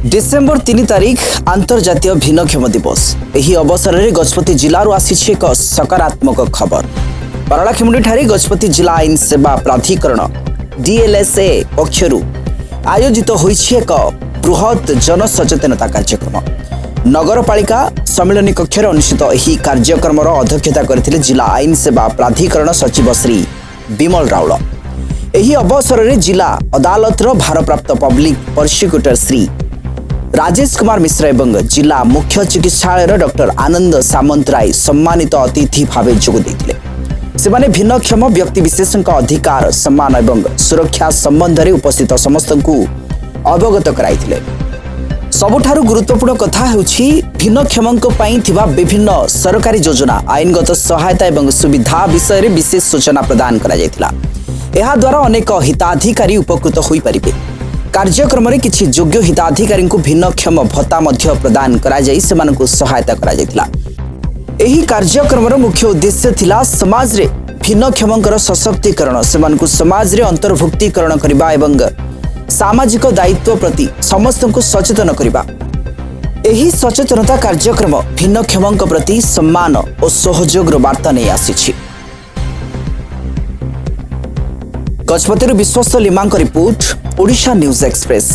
December 3 तारिख अंतर्जातीय भिन्नक्षम दिवस। यही अवसर में गजपति जिलू आसी एक सकारात्मक खबर। परलाखेमुंडी ठारे गजपति जिला आईन सेवा प्राधिकरण DLSA पक्षरु आयोजित होइछि एक बृहत जनसचेतनता कार्यक्रम। नगरपालिका सम्मेलन कक्ष अनुष्ठित यही कार्यक्रम अध्यक्षता करथिले जिला आईन सेवा प्राधिकरण सचिव श्री विमल राउल। यही अवसर में जिला अदालतर भारप्राप्त पब्लिक प्रोसिक्यूटर श्री राजेश कुमार मिश्र एवं जिला मुख्य चिकित्सालय डॉक्टर आनंद सामंतराय सम्मानित अतिथि भाव जोग देथिले। सेमाने भिन्नक्षम व्यक्ति विशेषों अधिकार सम्मान एवं सुरक्षा संबंध में उपस्थित समस्त को अवगत कराइथिले। सबुठारु गुरुत्वपूर्ण कथा हेउछि भिन्नक्षमक पई थिबा विभिन्न सरकारी योजना आईनगत सहायता एवं सुविधा विषय में विशेष सूचना प्रदान करा जायतिला। एहा द्वारा अनेक हिताधिकारी उपकृत होई परिबे। कार्यक्रम में किछि योग्य हिताधिकारी को भिन्नक्षम भत्ता मध्य प्रदान करा जाई सेमानकु सहायता करा जायतिला। एही कार्यक्रम मुख्य उद्देश्य थिला समाज रे भिन्नक्षमकर सशक्तिकरण, सेमानकु समाज रे अंतर्भुक्तिकरण करिबा एवं सामाजिक दायित्व प्रति समस्त को सचेतन करिबा। एही सचेतनता कार्यक्रम भिन्नक्षमक प्रति सम्मान और सहयोग वार्ता नहीं आसीछि। गजपतिर विश्वस्त लिमांक रिपोर्ट, ओडिशा न्यूज एक्सप्रेस।